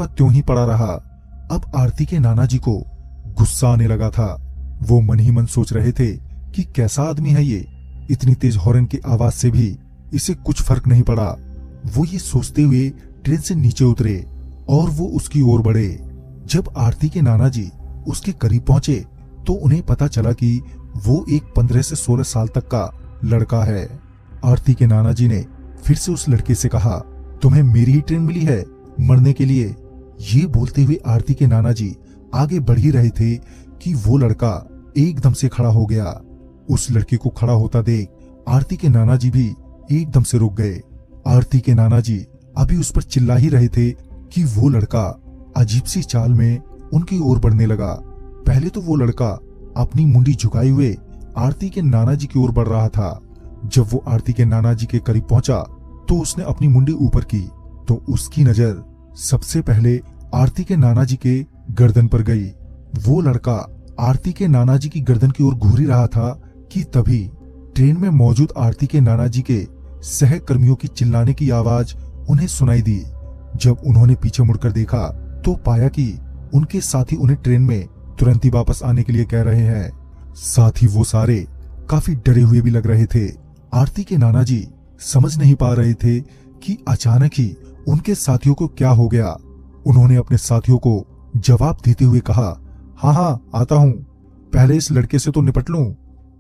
का त्यों ही पड़ा रहा। अब आरती के नाना जी को गुस्सा आने लगा था। वो मन ही मन सोच रहे थे कि कैसा आदमी है ये, इतनी तेज हॉर्न की आवाज से भी इसे कुछ फर्क नहीं पड़ा। वो ये सोचते हुए ट्रेन से नीचे उतरे और वो उसकी ओर बढ़े। जब आरती के नाना जी उसके करीब पहुंचे तो उन्हें पता चला कि वो एक 15 से 16 साल तक का लड़का है। आरती के नाना जी ने फिर से उस लड़के से कहा, तुम्हें मेरी ही ट्रेन मिली है मरने के लिए? ये बोलते हुए आरती के नाना जी आगे बढ़ ही रहे थे कि वो लड़का एकदम से खड़ा हो गया। उस लड़के को खड़ा होता देख आरती के नाना जी भी एकदम से रुक गए। आरती के नाना जी अभी उस पर चिल्ला ही रहे थे कि वो लड़का अजीब सी चाल में उनकी ओर बढ़ने लगा। पहले तो वो लड़का अपनी मुंडी झुकाए हुए आरती के नाना जी की ओर बढ़ रहा था। जब वो आरती के नाना जी के करीब पहुंचा तो उसने अपनी मुंडी ऊपर की तो उसकी नजर सबसे पहले आरती के नाना जी के गर्दन पर गई। वो लड़का आरती के नाना जी की गर्दन की ओर घूर ही रहा था कि तभी ट्रेन में मौजूद आरती के नाना जी के सहकर्मियों की चिल्लाने की आवाज उन्हें सुनाई दी। जब उन्होंने पीछे मुड़कर देखा तो पाया कि उनके साथी उन्हें ट्रेन में तुरंत ही वापस आने के लिए कह रहे हैं। साथ ही वो सारे काफी डरे हुए भी लग रहे थे। आरती के नाना जी समझ नहीं पा रहे थे कि अचानक ही उनके साथियों को क्या हो गया। उन्होंने अपने साथियों को जवाब देते हुए कहा, हाँ हाँ आता हूँ, पहले इस लड़के से तो निपट लूं।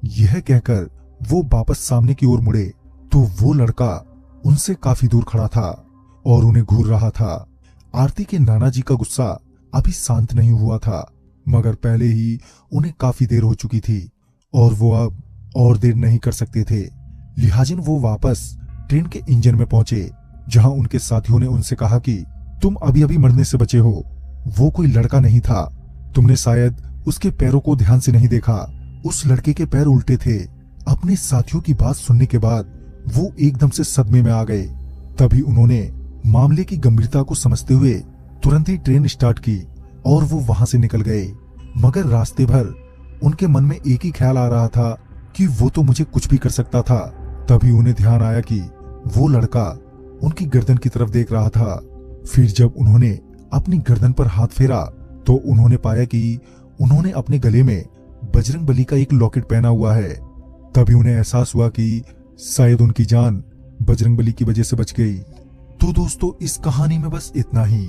यह कहकर वो वापस सामने की ओर मुड़े तो वो लड़का उनसे काफी दूर खड़ा था और उन्हें घूर रहा था। आरती के नाना जी का गुस्सा अभी शांत नहीं हुआ था, मगर पहले ही उन्हें काफी देर हो चुकी थी और वो अब और देर नहीं कर सकते थे। लिहाजिन वो वापस ट्रेन के इंजन में पहुंचे, जहां उनके साथियों ने उनसे कहा कि तुम अभी अभी मरने से बचे हो। वो कोई लड़का नहीं था, तुमने शायद उसके पैरों को ध्यान से नहीं देखा। उस लड़के के पैर उल्टे थे। अपने साथियों की बात सुनने के बाद वो एकदम से सदमे में आ गए। तभी उन्होंने मामले की गंभीरता को समझते हुए तुरंत ही ट्रेन स्टार्ट की और वो वहां से निकल गए। मगर रास्ते भर उनके मन में एक ही ख्याल आ रहा था कि वो तो मुझे कुछ भी कर सकता था। तभी उन्हें ध्यान आया कि वो लड़का उनकी गर्दन की तरफ देख रहा था। फिर जब उन्होंने अपनी गर्दन पर हाथ फेरा तो उन्होंने पाया कि उन्होंने अपने गले में बजरंगबली का एक लॉकेट पहना हुआ है। तभी उन्हें एहसास हुआ कि शायद उनकी जान बजरंगबली की वजह से बच गई। तो दोस्तों, इस कहानी में बस इतना ही।